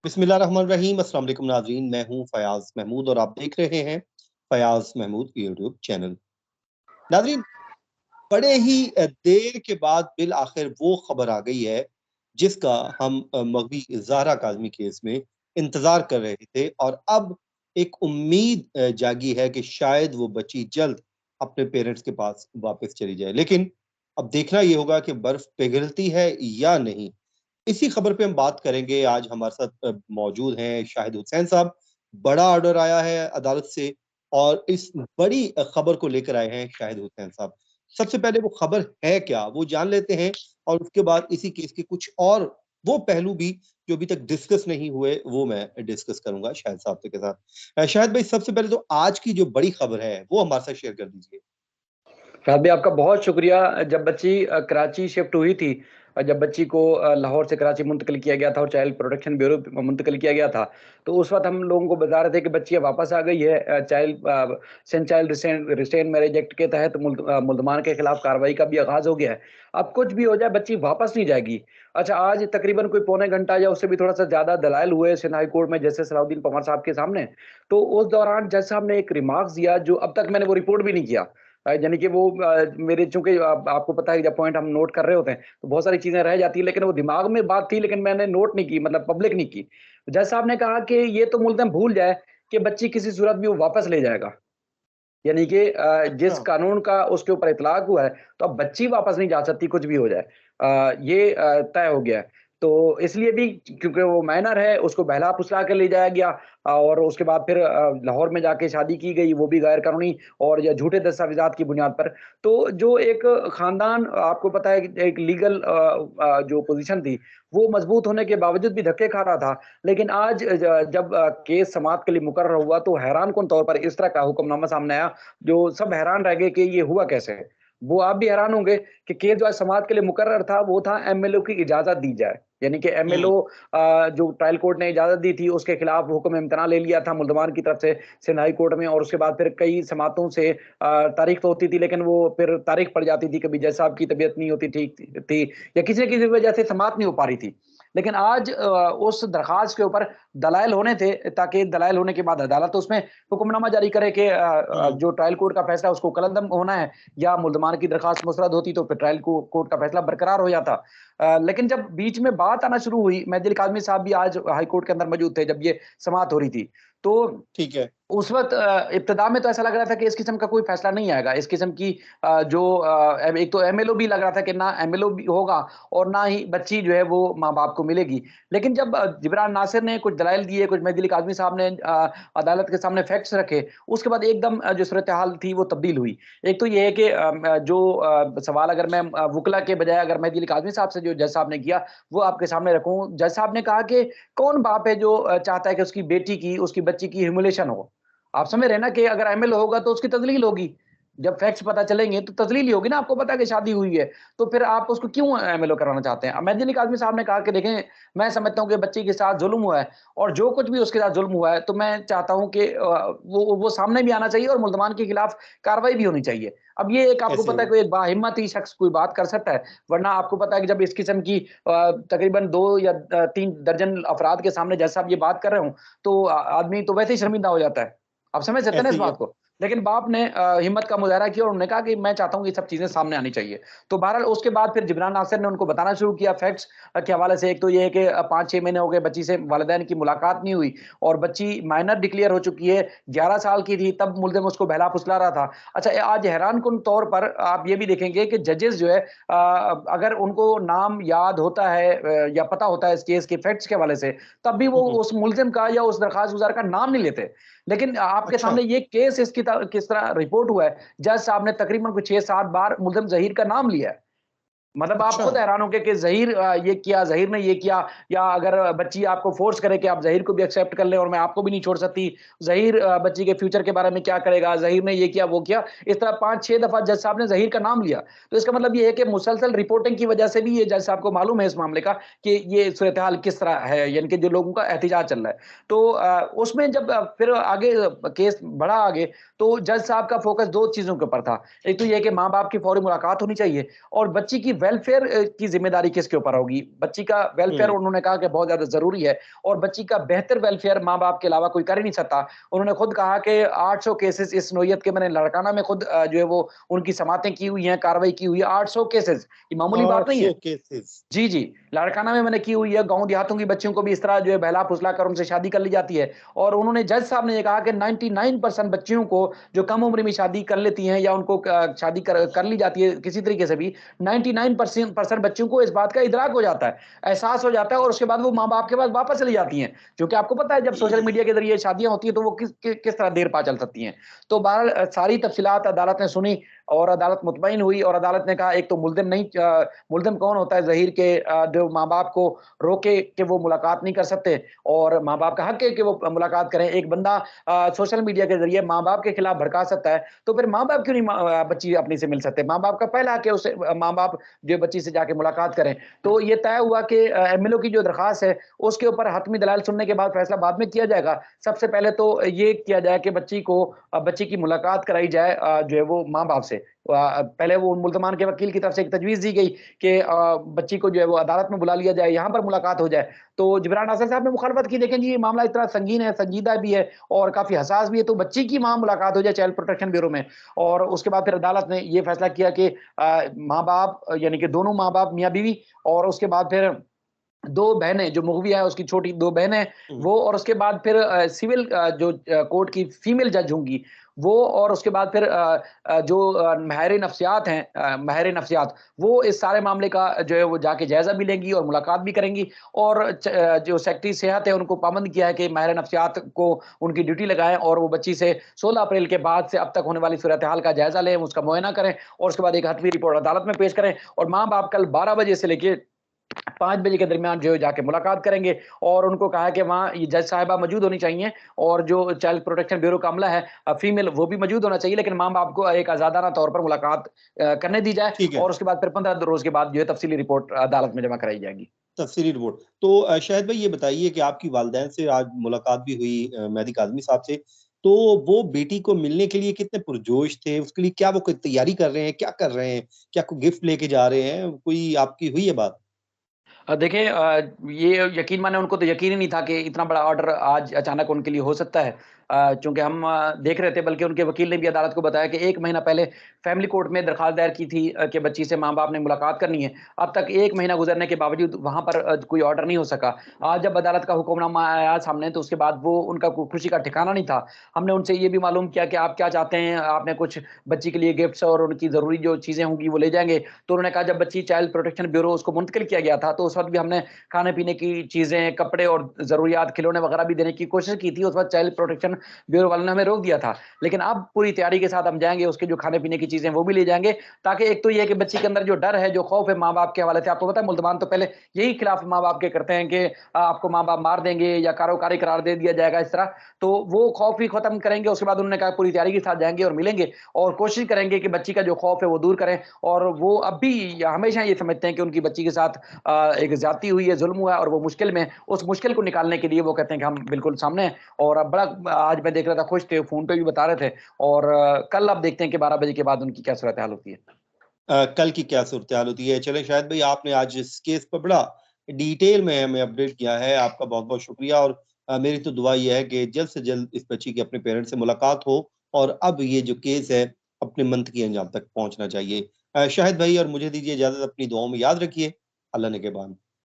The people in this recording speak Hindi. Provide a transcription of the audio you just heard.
बिस्मिल्लाहिर्रहमानिर्रहीम। अस्सलाम वालेकुम नाज़रीन, मैं हूं फयाज महमूद और आप देख रहे हैं फयाज महमूद यूट्यूब चैनल। नाज़रीन, बड़े ही देर के बाद बिल आखिर वो खबर आ गई है जिसका हम मगवी ज़हरा काज़मी केस में इंतजार कर रहे थे और अब एक उम्मीद जागी है कि शायद वो बच्ची जल्द अपने पेरेंट्स के पास वापस चली जाए। लेकिन अब देखना ये होगा कि बर्फ पिघलती है या नहीं। इसी खबर पे हम बात करेंगे। आज हमारे साथ मौजूद हैं शाहिद हुसैन साहब। बड़ा ऑर्डर आया है अदालत से और इस बड़ी खबर को लेकर आए हैं शाहिद हुसैन साहब। सबसे पहले वो खबर है क्या, वो जान लेते हैं और उसके बाद इसी केस के कुछ और वो पहलू भी जो अभी तक डिस्कस नहीं हुए, वो मैं डिस्कस करूँगा शाहिद साहब के साथ। शाहिद भाई, सबसे पहले तो आज की जो बड़ी खबर है, वो हमारे साथ शेयर कर दीजिए। फहद भाई आपका बहुत शुक्रिया। जब बच्ची कराची शिफ्ट हुई थी, जब बच्ची को लाहौर से कराची मुंतकिल किया गया था और चाइल्ड प्रोटेक्शन ब्यूरो मुंतकिल किया गया था, तो उस वक्त हम लोगों को बता रहे थे कि बच्ची वापस आ गई है। चाइल्ड रिस्ट्रेन मैरिज एक्ट के तहत मुल्जमान के खिलाफ कार्रवाई का भी आगाज हो गया है। अब कुछ भी हो जाए, बच्ची वापस नहीं जाएगी। अच्छा, आज तकरीबन कोई पौने घंटा या उससे भी थोड़ा सा ज्यादा दलाइल हुए सिंध हाई कोर्ट में, जैसे सलाउद्दीन पवार साहब के सामने। तो उस दौरान जज साहब ने एक रिमार्क्स दिया जो अब तक मैंने वो रिपोर्ट भी नहीं किया। यानी कि वो मेरे चूंकि आपको पता है जब पॉइंट हम नोट कर रहे होते हैं तो बहुत सारी चीजें रह जाती है, लेकिन वो दिमाग में बात थी लेकिन मैंने नोट नहीं की, मतलब पब्लिक नहीं की। जज साहब ने कहा कि ये तो मुल्ज़िम भूल जाए कि बच्ची किसी सूरत में वो वापस ले जाएगा। यानी कि जिस अच्छा। कानून का उसके ऊपर इतलाक हुआ है, तो अब बच्ची वापस नहीं जा सकती, कुछ भी हो जाए। ये तय हो गया है। तो इसलिए भी क्योंकि वो माइनर है, उसको बहला-फुसला के ले जाया गया और उसके बाद फिर लाहौर में जाके शादी की गई, वो भी गैर कानूनी और या झूठे दस्तावेज़ात की बुनियाद पर। तो जो एक खानदान, आपको पता है कि एक लीगल जो पोज़ीशन थी, वो मज़बूत होने के बावजूद भी धक्के खा रहा था। लेकिन आज जब केस समाअत के लिए मुकर्रर हुआ, तो हैरानकुन तौर पर इस तरह का हुक्मनामा सामने आया, जो सब हैरान रह गए कि ये हुआ कैसे? वो आप भी हैरान होंगे कि केस जो आज समाअत के लिए मुकर्रर था, वो था एमएलओ की इजाज़त दी जाए। यानी कि हुँ। एमएलओ जो ट्रायल कोर्ट ने इजाज़त दी थी, उसके खिलाफ हुक्म इम्तना ले लिया था मुल्ज़मान की तरफ से सिंध हाई कोर्ट में, और उसके बाद फिर कई समाअतों से तारीख तो होती थी, लेकिन वो फिर तारीख पड़ जाती थी, कभी जज साहब की तबीयत नहीं होती ठीक थी या किसी न किसी वजह से समाअत नहीं हो पा रही थी। लेकिन आज उस दरख़्वास्त के ऊपर दलाइल होने थे, ताकि दलाइल होने के बाद अदालत उसमें हुक्मनामा जारी करे कि हुँ। जो ट्रायल कोर्ट का फैसला उसको कलअदम होना है, या मुल्ज़मान की दरख़्वास्त मुस्तरद होती तो फिर ट्रायल कोर्ट का फैसला बरकरार हो जाता। लेकिन जब बीच में बात आना शुरू हुई, मेहदी अली काज़मी साहब भी आज हाई कोर्ट के अंदर मौजूद थे जब ये समाअत हो रही थी। तो ठीक है। उस वक़्त इब्तिदा में तो ऐसा लग रहा था कि इस किस्म का कोई फ़ैसला नहीं आएगा। इस किस्म की जो अब एक तो एमएलओ भी लग रहा था कि ना एमएलओ भी होगा और ना ही बच्ची जो है वो माँ-बाप को मिलेगी। लेकिन जब जिब्रान नासिर ने कुछ दलाइल दिए, कुछ मेहदी अली काज़मी साहब ने अदालत के सामने फैक्ट्स रखे, उसके बाद एकदम जो सूरत-ए-हाल थी वो तब्दील हुई। एक तो ये है कि जो सवाल अगर मैं वुकला के बजाय अगर मेहदी अली काज़मी साहब से जो जज साहब ने किया, वो आपके सामने रखूँ। जज साहब ने कहा कि कौन बाप है जो चाहता है कि उसकी बेटी की, उसकी बच्ची की ह्यूमिलेशन हो? आप समझ रहे हैं ना कि अगर एमएल होगा तो उसकी तज़लील होगी। जब फैक्ट्स पता चलेंगे तो तज़लील ही होगी ना, आपको पता है कि शादी हुई है, तो फिर आप उसको क्यों एमएलओ कराना चाहते हैं? अब मेहदी अली काज़मी साहब ने कहा कि देखें, मैं समझता हूँ कि बच्ची के साथ ज़ुल्म हुआ है और जो कुछ भी उसके साथ ज़ुल्म हुआ है, तो मैं चाहता हूँ कि वो सामने भी आना चाहिए और मुल्ज़मान के खिलाफ कार्रवाई भी होनी चाहिए। अब ये एक आपको ऐसे पता है में कोई एक बाहिम्मत ही शख्स कोई बात कर सकता है, वरना आपको पता है कि जब इस किस्म की तकरीबन 2 या 3 दर्जन अफ़राद के सामने जज साहब ये बात कर रहे हों, तो आदमी तो वैसे ही शर्मिंदा हो जाता है। आप समझ सकते हैं ना ऐसे इस ही है। बात को? लेकिन बाप ने हिम्मत का मुज़ाहरा किया और उन्होंने कहा कि मैं चाहता हूँ ये सब चीज़ें सामने आनी चाहिए। तो बहरहाल उसके बाद फिर जिब्रान नासिर ने उनको बताना शुरू किया फैक्ट्स के हवाले से। एक तो ये है कि 5-6 महीने हो गए बच्ची से वालिदैन की मुलाकात नहीं हुई और बच्ची माइनर डिक्लेयर हो चुकी है, 11 साल की थी तब मुल्ज़िम उसको बहला-फुसला रहा था। अच्छा, आज हैरानकुन तौर पर आप ये भी देखेंगे कि जजेस जो है अगर उनको नाम याद होता है या पता होता है इस केस के फैक्ट्स के हवाले से, तब भी वो हुँ, हुँ। उस मुल्ज़िम का या उस दरख़्वास्त गुज़ार का नाम नहीं लेते। लेकिन आपके अच्छा। सामने ये केस किस तरह रिपोर्ट हुआ है, जज साहब ने तकरीबन कुछ 6-7 बार मुल्ज़िम ज़हीर का नाम लिया है। मतलब आप अच्छा। खुद हैरान होंगे कि ज़हीर ये किया, ज़हीर ने ये किया, या अगर बच्ची आपको फ़ोर्स करे कि आप ज़हीर को भी एक्सेप्ट कर लें और मैं आपको भी नहीं छोड़ सकती। ज़हीर बच्ची के फ्यूचर के बारे में क्या करेगा? ज़हीर ने ये किया, वो किया। इस तरह 5-6 दफ़ा जज साहब ने ज़हीर का नाम लिया। तो इसका मतलब ये है कि मुसलसल रिपोर्टिंग की वजह से भी ये जज साहब को मालूम है इस मामले का कि ये सूरत-ए-हाल किस तरह है, यानी कि जो लोगों का एहतिजाज चल रहा है। तो उसमें जब फिर आगे केस बढ़ा आगे, तो जज साहब का फ़ोकस 2 चीज़ों के ऊपर था। एक तो ये है कि माँ-बाप की फ़ौरी मुलाकात होनी चाहिए और बच्ची की वेलफेयर की ज़िम्मेदारी किसके ऊपर होगी? बच्ची का वेलफेयर हुँ। उन्होंने कहा कि बहुत ज़्यादा ज़रूरी है और बच्ची का बेहतर वेलफेयर माँ-बाप के अलावा कोई कर ही नहीं सकता। उन्होंने खुद कहा कि 800 केसेज़ इस नौइयत के मैंने लड़काना में खुद जो है वो उनकी समातें की हुई हैं, कार्रवाई की हुई है। 800 केसेज़, ये मामूली बात नहीं 800 है। केसेस। जी, जी। लाड़काना में मैंने की हुई है, गाँव देहातों की बच्चियों को भी इस तरह जो है बहला-फुसला कर उनसे शादी कर ली जाती है। और उन्होंने जज साहब ने ये कहा कि 99% बच्चियों को जो कम उम्र में शादी कर लेती हैं या उनको शादी कर कर ली जाती है किसी तरीके से भी, 99% बच्चियों को इस बात का इदराक हो जाता है, एहसास हो जाता है और उसके बाद वो माँ-बाप के पास वापस चली जाती हैं। क्योंकि आपको पता है जब सोशल मीडिया के ज़रिए शादियाँ होती हैं तो वो किस तरह देर पा चल सकती हैं। तो बहरहाल सारी तफ़सीलात अदालत ने सुनी और अदालत मुतमईन हुई और अदालत ने कहा एक तो मुल्ज़िम कौन होता है ज़हीर के जो माँ-बाप को रोके कि वो मुलाकात नहीं कर सकते और माँ-बाप का हक है कि वो मुलाकात करें। एक बंदा सोशल मीडिया के ज़रिए माँ-बाप के खिलाफ भड़का सकता है, तो फिर माँ-बाप क्यों नहीं बच्ची अपनी से मिल सकते? माँ-बाप का पहला हक है उसे माँ-बाप जो है बच्ची से जाके मुलाकात करें। तो ये तय हुआ कि एमएलओ की जो दरख़्वास्त है, उसके ऊपर हतमी दलाइल सुनने के बाद फैसला बाद में किया जाएगा। सबसे पहले तो ये किया जाए कि बच्ची की मुलाकात कराई जाए जो है वो माँ-बाप से। पहले वो मुल्ज़मान के वकील की तरफ से एक तजवीज़ दी गई कि बच्ची को जो है वो अदालत में बुला लिया जाए, यहाँ पर मुलाकात हो जाए। तो जिब्रान नाज़िर साहब ने मुखालफत की, देखें जी ये मामला इतना संगीन है, संजीदा भी है और काफ़ी हसास भी है, तो बच्ची की वहाँ मुलाकात हो जाए चाइल्ड प्रोटेक्शन ब्यूरो में। और उसके बाद फिर अदालत ने ये फैसला किया कि माँ-बाप यानी कि दोनों माँ-बाप मियाँ-बीवी और उसके बाद फिर 2 बहनें जो मुग़विया है उसकी छोटी 2 बहनें, हुँ। वो और उसके बाद फिर सिविल जो कोर्ट की फीमेल जज होंगी, वो और उसके बाद फिर माहिर नफ्सियात हैं माहिर नफ्सियात, वो इस सारे मामले का जो है वो जाके जायज़ा भी लेंगी और मुलाकात भी करेंगी और जो सेक्रेटरी सेहत है उनको पाबंद किया है कि माहिर नफ्सियात को उनकी ड्यूटी लगाएँ और वो बच्ची से 16 अप्रैल के बाद से अब तक होने वाली सूरत-ए-हाल का जायज़ा लें, उसका मुआयना करें और उसके बाद एक हतमी रिपोर्ट अदालत में पेश करें और माँ-बाप कल 12 बजे से लेके 5 बजे के दरमियान जो है जाके मुलाकात करेंगे और उनको कहा है कि वहाँ ये जज साहिबा मौजूद होनी चाहिए और जो चाइल्ड प्रोटेक्शन ब्यूरो का अमला है फीमेल वो भी मौजूद होना चाहिए, लेकिन माँ-बाप को एक आज़ादाना तौर पर मुलाकात करने दी जाए ठीक है। और उसके बाद फिर 15 रोज़ के बाद जो है तफ़सीली रिपोर्ट अदालत में जमा कराई जाएगी। तफ़सीली रिपोर्ट। तो शाहिद भाई ये बताइए कि आपकी वालिदैन से आज मुलाकात भी हुई मेहदी काज़मी साहब से, तो वो बेटी को मिलने के लिए कितने पुरजोश थे? उसके लिए क्या वो कोई तैयारी कर रहे हैं? क्या कर रहे हैं? क्या कोई गिफ्ट लेके जा रहे हैं? कोई आपकी हुई है बात? देखें ये यकीन माने उनको तो यकीन ही नहीं था कि इतना बड़ा ऑर्डर आज अचानक उनके लिए हो सकता है। चूँकि हम देख रहे थे बल्कि उनके वकील ने भी अदालत को बताया कि 1 महीना पहले फैमिली कोर्ट में दरख़्वास्त दायर की थी कि बच्ची से माँ-बाप ने मुलाकात करनी है। अब तक 1 महीना गुज़रने के बावजूद वहाँ पर कोई ऑर्डर नहीं हो सका। आज जब अदालत का हुक्मनामा आया सामने तो उसके बाद वो उनका खुशी का ठिकाना नहीं था। हमने उनसे ये भी मालूम किया कि आप क्या चाहते हैं? आपने कुछ बच्ची के लिए गिफ्ट्स और उनकी ज़रूरी जो चीज़ें होंगी वो ले जाएँगे। तो उन्होंने कहा जब बच्ची चाइल्ड प्रोटेक्शन ब्यूरो उसको मुंतकिल किया गया था, तो उस वक़्त भी हमने खाने-पीने की चीज़ें, कपड़े और ज़रूरियात, खिलौने वग़ैरह भी देने की कोशिश की थी। उस वक़्त चाइल्ड प्रोटेक्शन ब्यूरो वालों ने हमें रोक दिया था। लेकिन अब पूरी तैयारी के साथ हम जाएँगे, उसके जो खाने-पीने की चीज़ें वो भी ले जाएँगे, ताकि एक तो ये है कि बच्ची के अंदर जो डर है, जो खौफ़ है माँ-बाप के हवाले से, आपको पता है मुल्ज़मान तो पहले यही खिलाफ माँ-बाप के करते हैं कि आपको माँ-बाप मार देंगे या कारोकारी करार दे दिया जाएगा इस तरह। तो वो खौफ़ भी ख़त्म करेंगे, उसके बाद उन्होंने कहा पूरी तैयारी के साथ जाएँगे और मिलेंगे और कोशिश करेंगे कि बच्ची का जो खौफ़ है वो दूर करें और वो अब भी हमेशा ये समझते हैं कि उनकी बच्ची के साथ एक ज़्यादती हुई है, ज़ुल्म हुआ है और वो मुश्किल में है। उस मुश्किल को निकालने के लिए वो कहते हैं कि हम बिल्कुल सामने हैं और अब बड़ा आज मैं देख रहा था खुश थे, फ़ोन पे भी बता रहे थे और कल अब देखते हैं कि 12 बजे के बाद उनकी क्या सूरत-ए-हाल होती है। कल की क्या सूरत-ए-हाल होती है? चलें शाहिद भाई आपने आज इस केस पर बड़ा डिटेल में हमें अपडेट किया है, आपका बहुत-बहुत शुक्रिया और मेरी तो दुआ ये है कि जल्द से जल्द इस बच्ची की अपने पेरेंट्स से मुलाकात हो और अब ये जो केस है अपने मंतकी अंजाम तक पहुँचना चाहिए। शाहिद भाई और मुझे दीजिए इजाज़त, अपनी दुआओं में याद रखिए। अल्लाह निगहबान।